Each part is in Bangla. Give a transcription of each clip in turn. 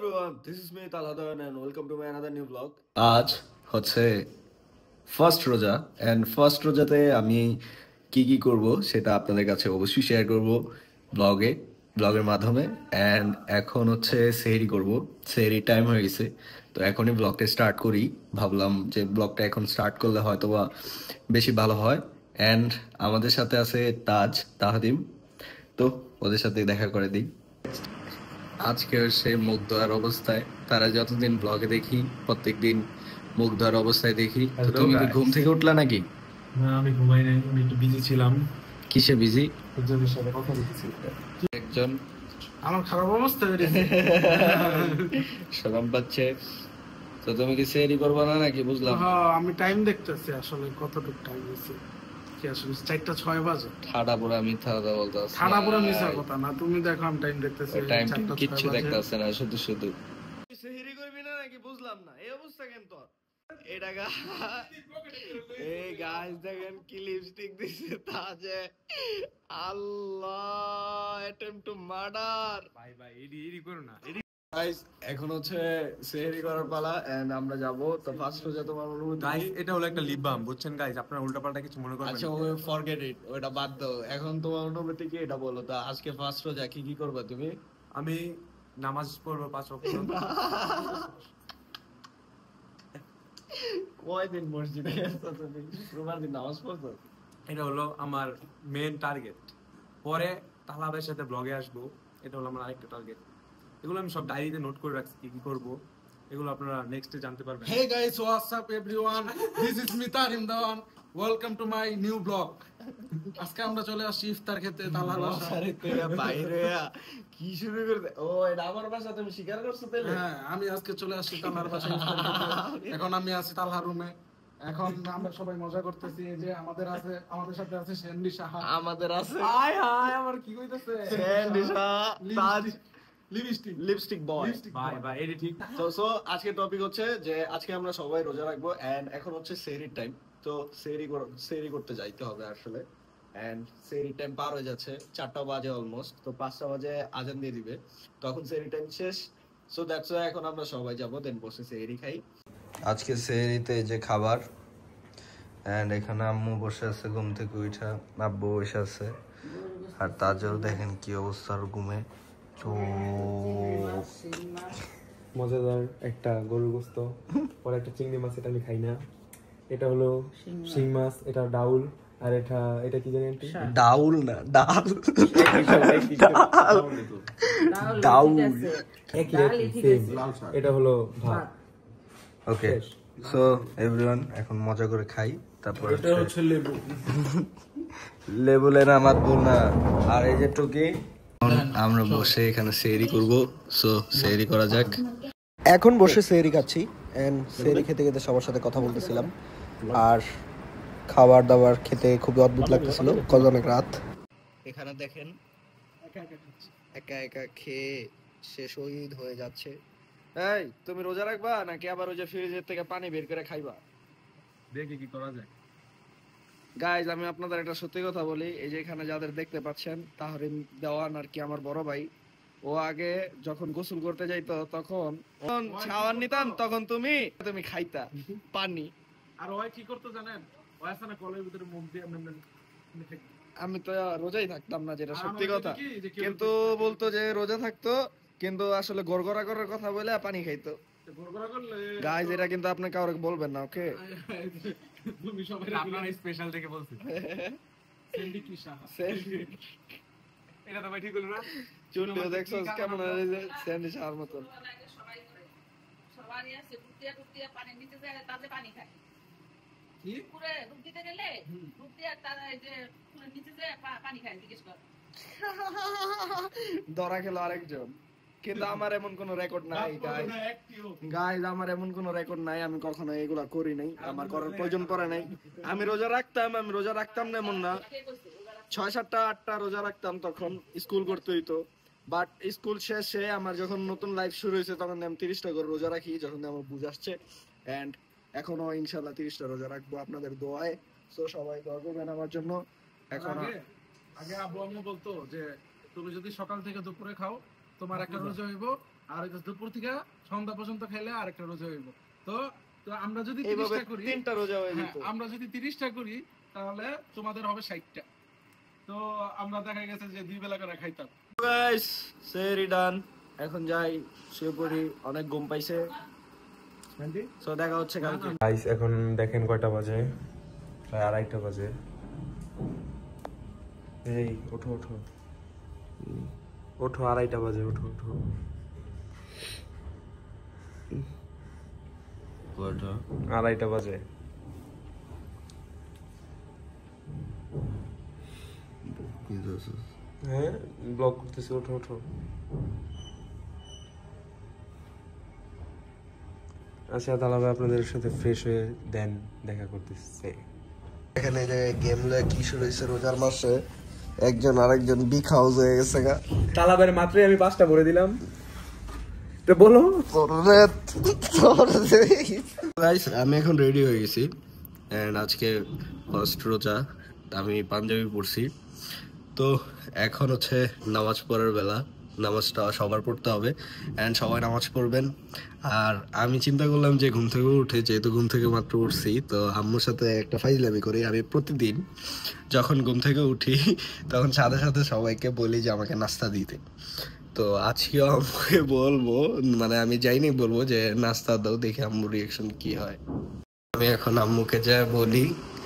everyone, this is me Talhadan and welcome to my another new vlog. আজ হচ্ছে ফার্স্ট রোজা এন্ড ফার্স্ট রোজাতে আমি কি কি করব সেটা আপনাদের কাছে অবশ্যই শেয়ার করব ব্লগের মাধ্যমে। এন্ড এখন হচ্ছে সেহরি করব, সেহরি টাইম হয়ে গেছে, তো এখনই ব্লগটা স্টার্ট করি। ভাবলাম যে ব্লগটা এখন স্টার্ট করলে হয়তোবা বেশি ভালো হয়। এন্ড আমাদের সাথে আছে তাহাদিম, তো ওদের সাথে দেখা করে দিই। আজকে সে মুখ ধোয়ার অবস্থায়, তারা যতদিন ব্লগে দেখি প্রত্যেকদিন মুখ ধোয়ার অবস্থায় দেখি। তো তুমি কি ঘুম থেকে উঠলা নাকি? না, আমি ঘুমাই নাই, আমি একটু বিজি ছিলাম। কিসে বিজি? একজনের সাথে কথা বলতেছি। একজন আমার খারাপ অবস্থা হয়ে গেছে। শরম পাচ্ছে। তো তুমি কি সেহরি করবে না নাকি? বুঝলাম। হ্যাঁ, আমি টাইম দেখতেছি আসলে কতটুকু টাইম হয়েছে। কি আসলে 4:06 বাজে। ঠাডা পুরা মিথ্যা কথা বলতাছ। ঠাডা পুরা মিছা কথা না, তুমি দেখো আমি টাইম দেখতেছি। টাইম কিচ্ছু দেখতাছ না, শুধু শুধু সেহরি করবি না নাকি? বুঝলাম না এই অবস্থা কেন তোর? এটা এই গাইস দেখেন কি লিপস্টিক দিছে তাজে। আল্লাহ, অ্যাটেম্প টু মার্ডার। ভাই এডি করো না। গাইস এখন হচ্ছে সেহরি করার পালা এন্ড আমরা যাব। তো ফার্স্ট রোজা তোমার অনুভূতি? গাইস, এটা হলো একটা লিপ বাম, বুঝছেন গাইস? আপনারা উল্টাপাল্টা কিছু মনে করবেন না। আচ্ছা, ফরগেট ইট, ওটা বাদ দাও। এখন তোমার অনুভূতি কি এটা বলো। তো আজকে ফার্স্ট রোজা কি কি করবে তুমি? আমি নামাজ পড়বো 5 ওয়াক্ত। কয়দিন মসজিদে গেছো তুমি? শুক্রবার দিন নামাজ পড়ছো? এটা হলো আমার মেন টার্গেট। পরে তাহলাদের সাথে ব্লগে আসবো, এটা হলো আমার আরেকটা টার্গেট। এগুলো আমি সব ডায়েরিতে নোট করে রাখছি কি কি করব, এগুলো আপনারা নেক্সটে জানতে পারবেন। Hey guys, what's up everyone? This is Mitarim Dawan. Welcome to my new vlog. আজকে আমরা চলে আসছি ইফতার খেতে তালহার বাসায়। আরে তেরা বাইরে কি শুরু করতে? ও এটা আমার বাসা, তুমি স্বীকার করছো তাহলে? হ্যাঁ, আমি আজকে চলে আসছি তালহার বাসায় ইফতার খেতে। এখন আমি আছি তালহার রুমে। এখন আমরা সবাই মজা করতেছি। এই যে আমাদের সাথে আছে সেন্ডি সাহা। আমাদের আছে হাই হাই, আমার কি কইতাছে? সেন্ডি সাহা, তাজ লিপস্টিক বয়। ভাই এডি ঠিক। সো আজকে টপিক হচ্ছে যে আজকে আমরা সবাই রোজা রাখবো এন্ড এখন হচ্ছে সেহরির টাইম। তো সেহরি করতে যাইতে হবে আসলে। এন্ড সেহরির টাইম পার হয়ে যাচ্ছে, 4টা বাজে অলমোস্ট। তো 5টা বাজে আজান দিয়ে দিবে, তখন সেহরি টাইম শেষ। সো দ্যাটস ওয়াই এখন আমরা সবাই যাবো, দেন বসে সেহরি খাই। আজকে সেহরিতে যে খাবার, এন্ড এখানে আম্মু বসে আছে ঘুম থেকে উঠা, আব্বু বসে আছে, আর তাজও দেখেন কি অবস্থার ঘুমে। মজাদার একটা গরুর গোস্ত, পরে একটা চিংড়ি মাছ, এটা আমি খাই না। এটা হলো শিং মাছ, এটা ডাউল, আর এটা কি জানেন? ডাউল না, ডাল। ডাউল। এটা হলো ভাত। ওকে, সো এভরিওয়ান এখন মজা করে খাই। তারপর এটা হচ্ছে লেবু। লেবু লেনা আমার বল না। আর এই যে টুকি, আমরা বসে এখানে সেহরি করব। সো সেহরি করা যাক। এখন বসে সেহরি খাচ্ছি এন্ড সেহরি খেতে খেতে সবার সাথে কথা বলতেছিলাম। আর খাবার দাবার খেতে খুবই অদ্ভুত লাগতেছিল, অনেক রাত। এখানে দেখেন একা একা খেয়ে সে শহীদ হয়ে যাচ্ছে। এই তুমি রোজা রাখবা নাকি আবার ওই যে ফ্রিজের থেকে পানি বের করে খাইবা? দেখি কি করা যায়। গাইজ, আমি আপনাদের একটা সত্যি কথা বলি। এই যে এখানে যাদের দেখতে পাচ্ছেন, তাহরিম দেওয়ান আর কি আমার বড় ভাই, ও আগে যখন গোসল করতে যাইতো তখন ছাওয়ার নিতাম, তখন তুমি খাইতা পানি। আর ওই কি করতে জানেন? ওই আছে না কলের ভিতরে মুখ দিয়ে আমি তো রোজাই থাকতাম না, যেটা সত্যি কথা। কিন্তু বলতো যে রোজা থাকতো, কিন্তু আসলে গড়গড়া করার কথা বলে পানি খাইতো। গাইজ, এটা কিন্তু আপনি কাউকে বলবেন না, ওকে? তুমি সবাই আপনারা স্পেশাল থেকে বলছি। সেন্ডি কি সাহা। এটা তো ভাই ঠিক হলো না? চুলটিও দেখছো কেমন হয়েছে? সেন্ডি সাহার মতন। সবারই আছে টুকটিয়া পানি নিচে যায়, তাতে পানি খায়। কি পুরো ডুব দিতে গেলে টুকটিয়া তারা এই যে নিচে যায় পানি খায়, জিজ্ঞেস কর। ধরা খেলো আরেকজন। কিন্তু আমার এমন কোন রেকর্ড নাই গাইজ, আমার এমন কোন রেকর্ড নাই। আমি কখনো এগুলা করি নাই, আমার করার প্রয়োজন পড়ে নাই। আমি রোজা রাখতাম না এমন না। 6, 7, 8টা রোজা রাখতাম, তখন স্কুল করতে হইতো। বাট স্কুল শেষে আমার যখন নতুন লাইফ শুরু হয়েছে, তখন আমি 30টা করে রোজা রাখি, যখন আমার বুঝ আসছে। এন্ড এখনো ইনশাল্লাহ 30টা রোজা রাখবো আপনাদের দোয়ায়। সো সবাই দোয়া করবেন আমার জন্য। এখন আগে আব্বু আম্মু বলতো যে তুমি যদি সকাল থেকে দুপুরে খাও তোমার একটা রোজা হইব, আর হইতেছে দুপুর থেকে সন্ধ্যা পর্যন্ত খাইলে আরেকটা রোজা হইব। তো তো আমরা যদি এইভাবে 30টা করি, 3টা রোজা হয়ে হ্যাঁ, যেত। আমরা যদি 30টা করি তাহলে তোমাদের হবে 60টা। তো আমরা দেখা গেছে যে 2 বেলা করে খাইতাম। গাইস সেরি ডান, এখন যাই শুয়ে পড়ি, অনেক ঘুম পাইছে। সো দেখা হচ্ছে কালকে। গাইস এখন দেখেন কয়টা বাজে, প্রায় 2:30 বাজে। এই ওঠো ওঠো ওঠো, 2:30 বাজে, ওঠো ওঠো। 2:30 বাজে। হ্যাঁ ব্লগ করতেছি, ওঠো ওঠো। আচ্ছা তাহলে আপনাদের সাথে ফ্রেশ হয়ে দেন দেখা করতেছে। এখানে যে গেম লয়ে কি শুরু হয়েছে রোজার মাসে, একজন আরেকজন বিগ হাউস হয়ে গেছে গা। তালাবের মাত্রই আমি 5টা ভরে দিলাম, তো বলো। গাইস আমি এখন রেডি হয়ে গেছি এন্ড আজকে ফার্স্ট রোজা, আমি পাঞ্জাবি পরছি। তো এখন হচ্ছে নামাজ পড়ার বেলা, নামাজটা সবার পড়তে হবে এন্ড সবাই নামাজ পড়বেন। আর আমি চিন্তা করলাম যে ঘুম থেকে উঠে, যেহেতু ঘুম থেকে মাত্র উঠছি, তো আম্মুর সাথে একটা ফাইজলামি করি। আমি প্রতিদিন যখন ঘুম থেকে উঠি তখন সাথে সাথে সবাইকে বলি যে আমাকে নাস্তা দিতে। তো আজকেও আম্মুকে বলবো, মানে আমি যাইনি, বলবো যে নাস্তা দাও, দেখি আম্মুর রিয়াকশন কি হয়। আমি এখন আম্মুকে যা বলি,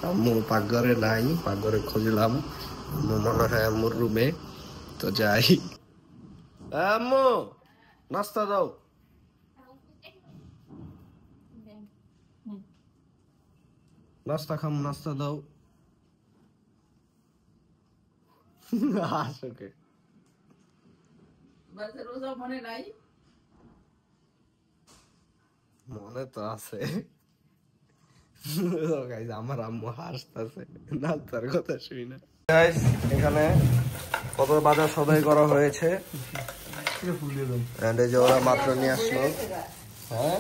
আম্মু পাকঘরে নাই, পাকঘরে খুঁজলাম, আম্মু মনে হয় আম্মুর রুমে। তো যাই, আম্মু নাস্তা দাও। নাস্তা খাম, নাস্তা দাও। আসোকে বাচ্চা রোজা মনে নাই? মনে তো আছে। গাইস আমার আম্মু হাসতেছে না তার কথা শুনি না। গাইস এখানে কত বাজার সদাই করা হয়েছে, এন্ড এই যে ওরা মাত্র নিয়ে আসলো। হ্যাঁ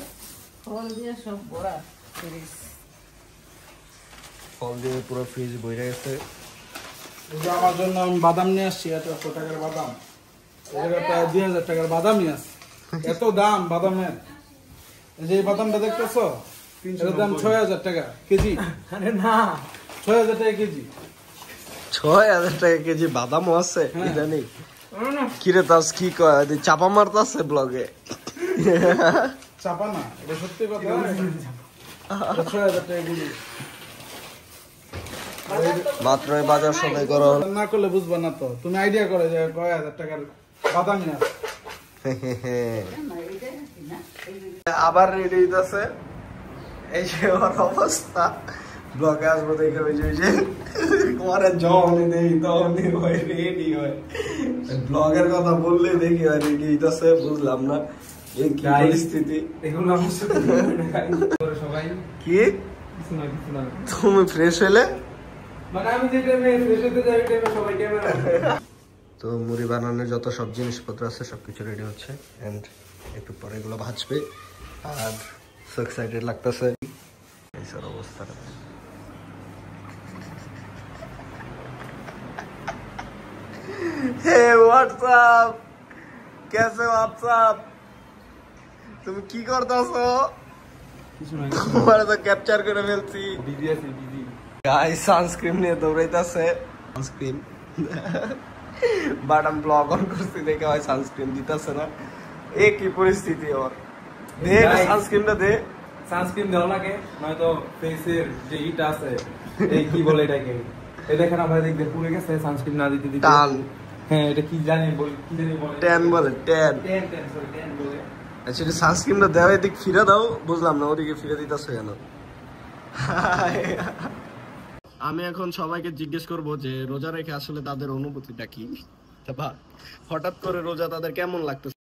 ফল দিয়ে সব ভরা ফ্রিজ। ফল দিয়ে পুরো ফ্রিজ ভরে গেছে। এই যে আমার জন্য আমি বাদাম নিয়ে আসছি, 100 টাকার বাদাম। এর প্রায় 2000 টাকার বাদামই আছে। এত দাম বাদামের। এই যে এই বাদামটা দেখতেছো, এর দাম 6000 টাকা কেজি। আরে না, 6000 টাকা কেজি। 6000 টাকা কেজি বাদামও আছে ইদানি। কিরে তাস কি কয়, চাপা মারতাছে ব্লগে। চাপা না, এটা সত্যি কথা। 6000 টাকা কেজি। মাত্র বাজার সদাই করা হলো। না করলে বুঝবা না তো, তুমি আইডিয়া করে যে কয় হাজার টাকার বাদামই আছে। আবার রেডি হইতাছে, এই যে ওর অবস্থা। ব্লগে আসবো দেখে ওই যে তোমার যখনই দেখি তখনই হয় রেডি হয়। ব্লগের কথা বললে দেখি হয় রেডি হইতাছে, বুঝলাম না এই কি পরিস্থিতি। এগুলো আমার সাথে সবাই কি কিছু না কিছু না, তুমি ফ্রেশ হলে? মানে আমি যে টাইমে ফ্রেশ হতে যাই, টাইমে সবাই ক্যামেরা। তো মুড়ি বানানোর যত সব জিনিসপত্র আছে সবকিছু রেডি হচ্ছে এন্ড একটু পরে এগুলো ভাজবে। আর সো এক্সাইটেড লাগতেছে এই সব অবস্থাটা। হে হোয়াটসঅ্যাপ, कैसे हो आप सब? তুমি কি করতেছো? কিছু না, তোমার তো ক্যাপচার করে ফেলছি। বিজি আছি, বিজি। গাইস সানস্ক্রিন নিয়ে দৌড়াইতেছে, সানস্ক্রিন। বাট আমি ব্লগ অন করছি দেখে হয় সানস্ক্রিন দিতেছে না। এ কি পরিস্থিতি ওর, দে সানস্ক্রিনটা দে। সানস্ক্রিন দেওয়া লাগে, নয়তো ফেসের যে ইটা আছে, এই কি বলে এটাকে, এই দেখেন আমার দেখতে পুড়ে গেছে সানস্ক্রিন না দিতে দিতে। টান, হ্যাঁ এটা কি জানি বল, কি জানি বলে, ট্যান বলে, ট্যান। সরি ট্যান বলে। আচ্ছা সানস্ক্রিনটা দেওয়া এদিক ফিরে দাও, বুঝলাম না ওদিকে ফিরে দিতেছে কেন। আমি এখন সবাইকে জিজ্ঞেস করব যে রোজা রেখে আসলে তাদের অনুভূতিটা কি, বা হঠাৎ করে রোজা তাদের কেমন লাগতেছে।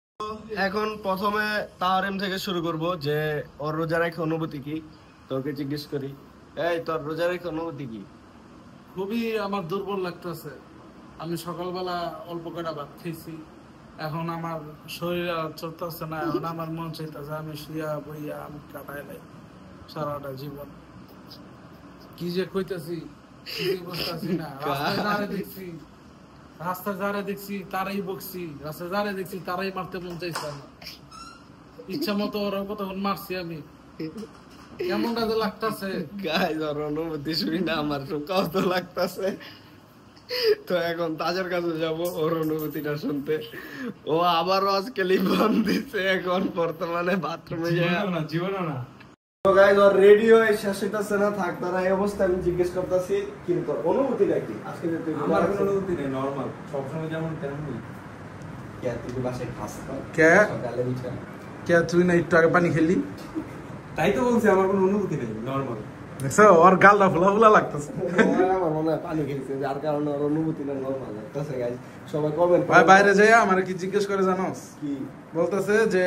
এখন প্রথমে তাহরিম থেকে শুরু করব যে ওর রোজা রেখে অনুভূতি কি। তোকে জিজ্ঞেস করি, এই তোর রোজা রেখে অনুভূতি কি? খুবই আমার দুর্বল লাগতেছে। আমি সকালবেলা অল্প কটা ভাত খেয়েছি, এখন আমার শরীর আর চলতেছে না। এখন আমার মন চাইতেছে আমি শুয়া বইয়া আমি কাটাইলাই সারাটা জীবন। কি যে কইতাছি বুঝতেছি না। রাস্তায় যারে দেখছি তারাই বকছি, রাস্তায় যারে দেখছি তারাই মারতে মন চাইছে না। ইচ্ছা মতো ওরা কতক্ষণ মারছি আমি, কেমনটা যে লাগতাছে। গাইজ ওর অনুভূতি শুনি না আমার কত লাগতাছে। তো এখন তাজের কাছে যাব ওর অনুভূতিটা শুনতে। ও আবারও আজকে লিবন দিচ্ছে, এখন বর্তমানে বাথরুমে যায়। জীবনও না তো গাইজ ওর রেডি হয়ে শেষ হইতাছে না, থাক তারা এই অবস্থা। আমি জিজ্ঞেস করতেছি কিন্তু অনুভূতিটা কি আজকে? যে তুই আমার কোনো অনুভূতি নেই, নরমাল সবসময় যেমন তেমনই। কে তুই বাসায় খাস না? কে? সকালে উঠে কে তুই না একটু আগে পানি খেলি? তাই তো বলছি আমার কোনো অনুভূতি নেই, নরমাল। দেখছো ওর গালটা ফুলা ফুলা লাগতেছে। আমার মনে হয় পানি খেয়েছে, যার কারণে ওর অনুভূতিটা নরমাল লাগতেছে। গাইজ সবাই কমেন্ট ভাই বাইরে যাই আমার কি জিজ্ঞেস করে জানোস? কি বলতেছে যে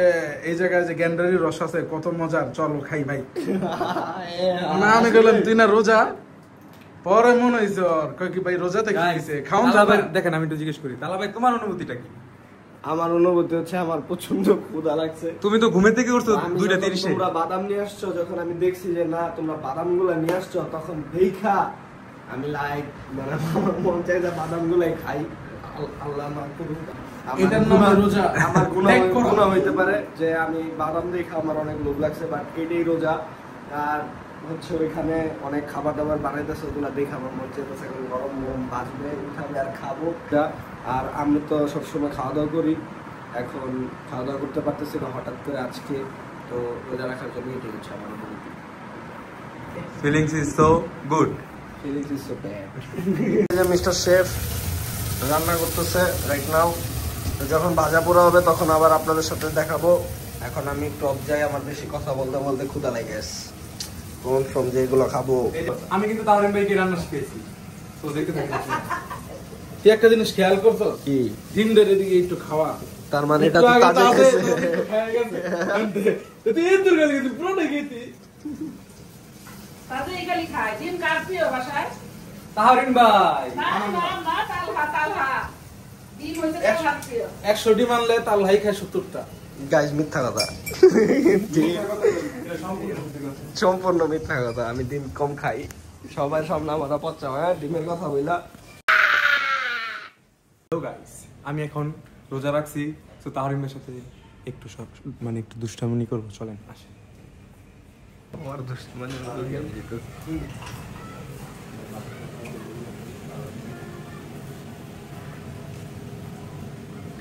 এই জায়গায় যে গ্যান্ডারির রস আছে কত মজার, চলো খাই ভাই। না আমি বললাম তুই না রোজা? পরে মনে হয়েছে ওর কয় কি ভাই রোজাতে কি হয়েছে খাওন তালা ভাই, যাবে। দেখেন আমি একটু জিজ্ঞেস করি, তালা ভাই তোমার অনুভূতিটা কি? আমার অনুভূতি হচ্ছে আমার প্রচন্ড ক্ষুধা লাগছে। তুমি তো ঘুমের থেকে উঠছো আমি 2:30 যখন তোমরা বাদাম নিয়ে আসছো, যখন আমি দেখছি যে না তোমরা বাদাম গুলা নিয়ে আসছো, তখন দেখা আমি লাইক মানে আমার মন চাই যে বাদাম গুলাই খাই। আল্লাহ মাফ করুন, এটার নাম রোজা। আমার ত্যাগ করো। গুনাহ হইতে পারে যে আমি বাদাম দেখে আমার অনেক লোভ লাগছে, বাট এটাই রোজা। আর হচ্ছে ওইখানে অনেক খাবার দাবার বানাইতেছে, ওগুলা দেখে আমার মন চাইতেছে এখন গরম গরম বাজবে, উঠাবে আর খাবো। আর আমি তো সবসময় খাওয়া দাওয়া করি, এখন খাওয়া দাওয়া করতে পারতেছি না হঠাৎ করে আজকে। তো রোজা রাখার জন্য এটাই হচ্ছে আমার অনুভূতি। Feelings is so good. Feelings is so bad. যে মিস্টার শেফ রান্না করতেছে রাইট নাও। যখন ভাজা পোড়া হবে তখন আবার আপনাদের সাথে দেখাবো। এখন আমি একটু অফ যাই, আমার বেশি কথা বলতে বলতে ক্ষুধা লেগে গেছে। কোন ফ্রম যে এগুলো খাবো। আমি কিন্তু তাহরিম ভাইকে রান্না শিখেছি, তো দেখতে থাকি। তুই একটা জিনিস খেয়াল করছো কি? ডিম দের এদিকে একটু খাওয়া, তার মানে এটা তো তাজে গেছে। তুই এর দূর গেলি কিন্তু পুরোটা খেয়েছি। তাতে এগুলি খায়। ডিম কার প্রিয় বাসায়? তাহরিম ভাই না, না, না, তালহা, তালহা। ডিম হইছে তালহার প্রিয়। 100 ডিম আনলে তার ভাই খায় 70টা। গাইজ মিথ্যা কথা, সম্পূর্ণ মিথ্যা কথা। আমি ডিম কম খাই, সবাই সামনে আমার পচা হয় ডিমের কথা বইলা। হ্যালো গাইস, আমি এখন রোজা রাখছি, তো তাহরিম ভাইয়ের সাথে একটু সব মানে একটু দুষ্টামি করবো, চলেন আসেন। আমার দুশ্মনের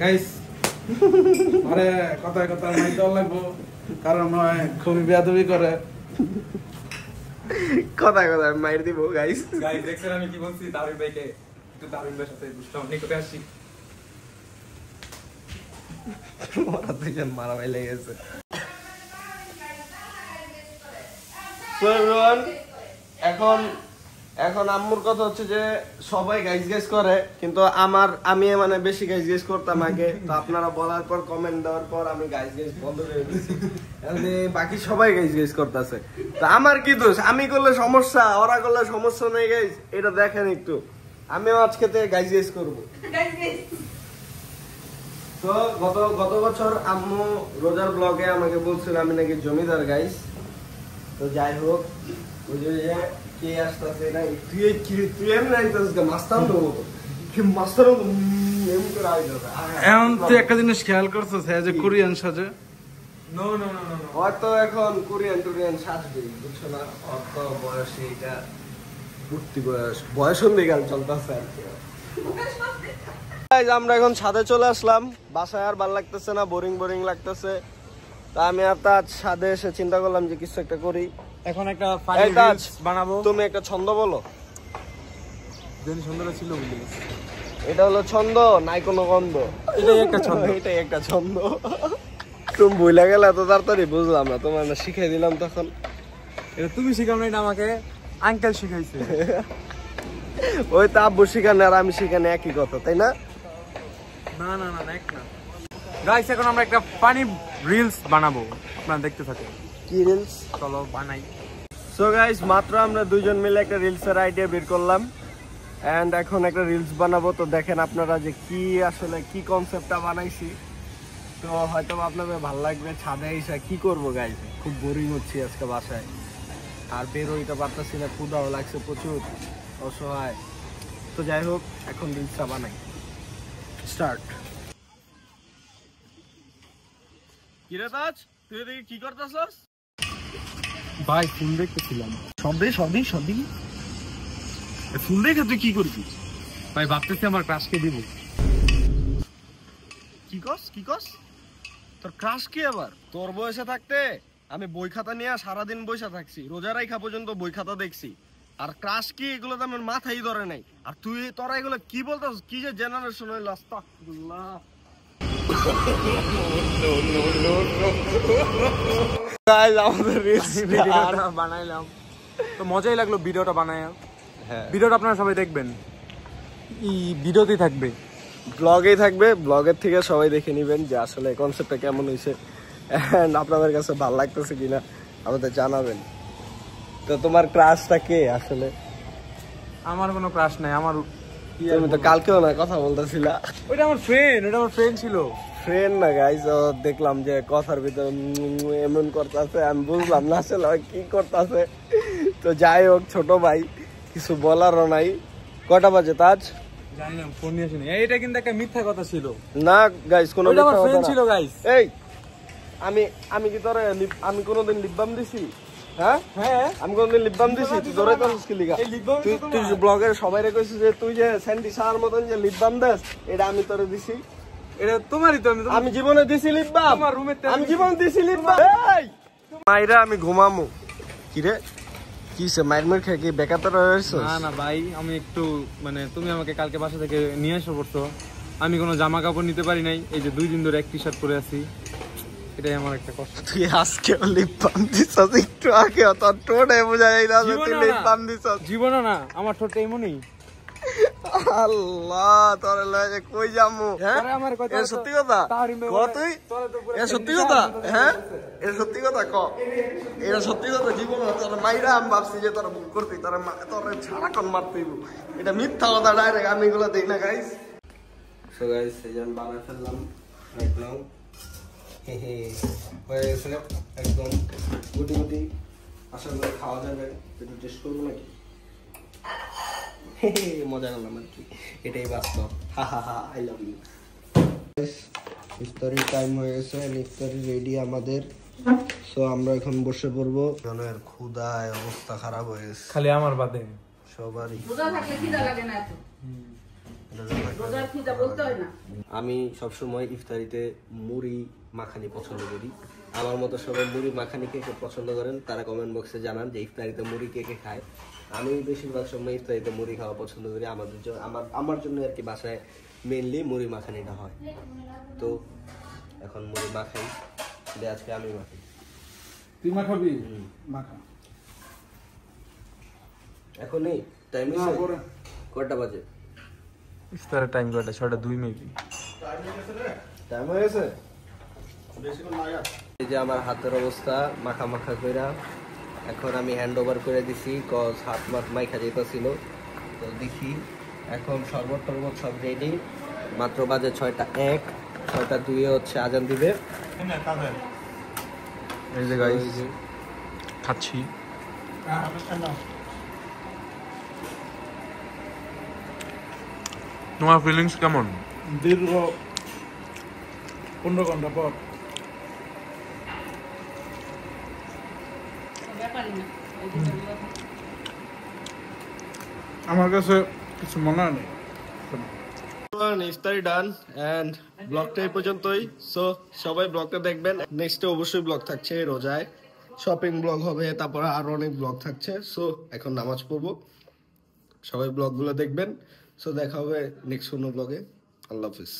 গাইস আরে কথায় কথা মাইক দেওয়া লাগবো, কারণ খুবই বেয়াদবি করে। কথায় কথায় মাইর দিব। গাইস গাইস দেখছেন আমি কি বলছি? তাহরিম ভাইকে একটু তাহরিম ভাইয়ের সাথে দুষ্টামি করে আসি। ওরা দুজন মারামারি লেগে গেছে। এখন আম্মুর কথা হচ্ছে যে সবাই গাইজ গাইজ করে, কিন্তু আমি মানে বেশি গাইজ গাইজ করতাম আগে। তো আপনারা বলার পর কমেন্ট দেওয়ার পর আমি গাইজ গাইজ বন্ধ করে দিয়েছি। বাকি সবাই গাইজ গাইজ করতেছে, তো আমার কি দোষ? আমি করলে সমস্যা, ওরা করলে সমস্যা নেই। গাইজ এটা দেখেন একটু, আমিও আজকে থেকে গাইজ গাইজ করবো। তো গত বছর আম্মু রোজার ব্লগে আমাকে বলছিল আমি নাকি জমিদার। গাইজ তো যাই হোক, ওই যে কে আসতেছে না, তুই এমনি আইতাছিস মাস্টার নেবো কি মাস্টার এমনি করে আইতাছে। এখন তুই একটা জিনিস খেয়াল করছিস যে কোরিয়ান সাজে? No no no no no, হয়তো এখন কোরিয়ান টোরিয়ান সাজবেই, বুঝছো না? অত বয়সে এটা উঠতি বয়স গাল চলতেছে আর কি। আমরা এখন ছাদে চলে আসলাম, বাসায় আর ভালো লাগতেছে না, বোরিং বোরিং লাগতেছে। তা আমি আর তার ছাদে এসে চিন্তা করলাম যে কিছু একটা করি। এখন একটা এই ফানি তাজ, রিলস বানাবো। তুমি একটা ছন্দ বলো। যেন সুন্দর ছিল বলি, এটা হলো ছন্দ, নাই কোনো গন্ধ। এটাই একটা ছন্দ। এটাই একটা ছন্দ। তুমি ভুলে গেলে এত তাড়াতাড়ি? বুঝলাম না, তোমার না শিখিয়ে দিলাম তখন। এটা তুমি শিখাও না, এটা আমাকে আঙ্কেল শিখাইছে। ওই তো আব্বু শিখানে আর আমি শিখানে একই কথা, তাই না? না না না, এক না। গাইস এখন আমরা একটা ফানি রিলস বানাবো, আপনারা দেখতে থাকুন। কি রিলস? চলো বানাই। সো গাইস, মাত্র আমরা দুজন মিলে একটা রিলসের আইডিয়া বের করলাম, এন্ড এখন একটা রিলস বানাবো। তো দেখেন আপনারা যে কি আসলে কি কনসেপ্টটা বানাইছি। তো হয়তো আপনাদের ভালো লাগবে। ছাদে এসে কি করবো গাইস, খুব বোরিং হচ্ছি আজকে বাসায়, আর বের হইতে পারতেছি না, ক্ষুধাও লাগছে প্রচুর, অসহায়। তো যাই হোক, এখন রিলসটা বানাই। স্টার্ট। কি রে তাজ? তুই এদিকে কি করতেছস? ভাই ফোন দেখতেছিলাম। সবই ফুল দেখে তুই কি করবি? ভাই ভাবতেছি আমার ক্রাশকে দিব। কি কস? তোর ক্রাশ কি আবার? তোর বয়সে থাকতে আমি বই খাতা নিয়ে সারাদিন বইসা থাকছি, রোজা রাইখা পর্যন্ত বই খাতা দেখছি। আর ক্রাশ কি এগুলো তো আমার মাথায় ধরে নাই। আর তুই তোরা এগুলো কি বলতাস? কি যে জেনারেশন হইল, আস্তাগফিরুল্লাহ। গাইস আমাদের ভিডিওটা বানাইলাম তো মজাই লাগলো ভিডিওটা বানায়া। হ্যাঁ, ভিডিওটা আপনারা সবাই দেখবেন, ভিডিওতেই থাকবে, ব্লগেই থাকবে। ব্লগের থেকে সবাই দেখে নেবেন যে আসলে কনসেপ্টটা কেমন হয়েছে, আপনাদের কাছে ভালো লাগতেছে কিনা আমাদের জানাবেন। তো তোমার ক্রাশটা কে আসলে? আমার কোনো ক্রাশ নাই। আমার তুমি তো কালকেও না কথা বলতেছিলা। ওইটা আমার ফ্রেন্ড ছিল। ফ্রেন্ড না গাইস, দেখলাম যে কথার ভিতরে এমন করতেছে, আমি বুঝলাম না আসলে কি করতেছে। তো যাই হোক, ছোট ভাই, কিছু বলারও নাই। কটা বাজে তাজ? জানি না, ফোন নিয়ে আসেনি। এইটা কিন্তু একটা মিথ্যা কথা ছিল। না গাইস, কোনো ওইটা আমার মিথ্যা ফ্রেন্ড কথা না। ছিল গাইস। এই আমি কি তোরে আমি কোনোদিন লিপবাম দিছি? হ্যাঁ, হ্যাঁ, আমি কোনোদিন লিপবাম দিছি? তুই ধরে তো মুশকিল লিগা। এই লিপবাম তুই তো তুই তোমার। ব্লগের সবাইরে কইছিস যে তুই যে স্যান্ডি শাহর মতন যে লিপবাম দেস, এটা আমি তোরে দিছি? এটা তোমারই তো। আমি জীবনে দিছি লিপবাম? তোমার রুমের আমি জীবনে দিছি লিপবাম? এই মাইরা আমি ঘুমামু কি রে? কিসে মাইর খেয়ে কি বেকার রয়েছিস? না ভাই, আমি একটু মানে তুমি আমাকে কালকে বাসা থেকে নিয়ে এসে পড়তো, আমি কোনো জামা কাপড় নিতে পারি নাই। এই যে 2 দিন ধরে এক টি শার্ট পরে আছি, এটাই আমার একটা কষ্ট। তুই আজকে লিপবাম দিছস? একটু আগে তোর টোনে বোঝা যায় না যে তুই লিপবাম দিছস। জীবনে না, আমার ঠোঁটটা এমনই। আল্লাহ, তোর লাগে কই যামু? হ্যাঁ, আরে আমার কথা এটা সত্যি কথা ক তুই? এটা সত্যি কথা? হ্যাঁ, এটা সত্যি কথা ক। এটা সত্যি কথা। জীবন তোর মাইরা আমি ভাবছি যে তোর ভুল করতি, তোর সারাক্ষণ মারতেইব। এটা মিথ্যা কথা ডাইরেক্ট। আমি এগুলো দেই না গাইস। সো গাইস, এই যে আমি বানায় ফেললাম একদম হয়ে গেছে একদম গুটি গুটি। আশা করি খাওয়া যাবে। একটু টেস্ট করবো নাকি? মজা করলাম আর কি, এটাই বাস্তব। I love you. ইফতারির টাইম হয়ে গেছে, ইফতারি রেডি আমাদের। সো আমরা এখন বসে পড়বো। জনের ক্ষুধায় অবস্থা খারাপ হয়ে গেছে খালি আমার বাদে সবারই। রোজা থাকলে খিদা লাগে না এত। রোজার খিদা বলতে হয় না। আমি সবসময় ইফতারিতে মুড়ি মাখানি পছন্দ করি। আমার মতো সবাই মুড়ি মাখানি কে কে পছন্দ করেন তারা কমেন্ট বক্সে জানান যে ইফতারিতে মুড়ি কে কে খায়। আমি বেশিরভাগ সময় ইফতারিতে মুড়ি খাওয়া পছন্দ করি। আমাদের জন্য আমার জন্য আর কি বাসায় মেনলি মুড়ি মাখানিটা হয়। তো এখন মুড়ি মাখাই, সেটা আজকে আমি মাখাই। তুই মাখাবি? মাখা। এখনই টাইম না, পরে। কয়টা বাজে? ইফতারের টাইম কয়টা? 6:02 মেবি। টাইম হয়ে গেছে। এই যে আমার হাতের অবস্থা মাখা মাখা কইরা এখন আমি হ্যান্ড ওভার করে দিছি, কজ হাত মাত মাইখা যেতেছিল। তো দেখি এখন শরবত টরবত সব রেডি। মাত্র বাজে 6:01, 6:02 হচ্ছে আজান দিবে। এই যে গাইস খাচ্ছি। তোমার ফিলিংস কেমন? দীর্ঘ 15 ঘন্টা পর ব্যাপারই না। আমার কাছে কিছু মনে হয় নেই। ইফতারি ডান এন্ড ব্লগটা এই পর্যন্তই। সো সবাই ব্লগটা দেখবেন। নেক্সটে অবশ্যই ব্লগ থাকছে রোজায়, শপিং ব্লগ হবে, তারপর আরো অনেক ব্লগ থাকছে। সো এখন নামাজ পড়বো, সবাই ব্লগগুলো দেখবেন। সো দেখা হবে নেক্সট কোনো ব্লগে। আল্লাহ হাফিজ।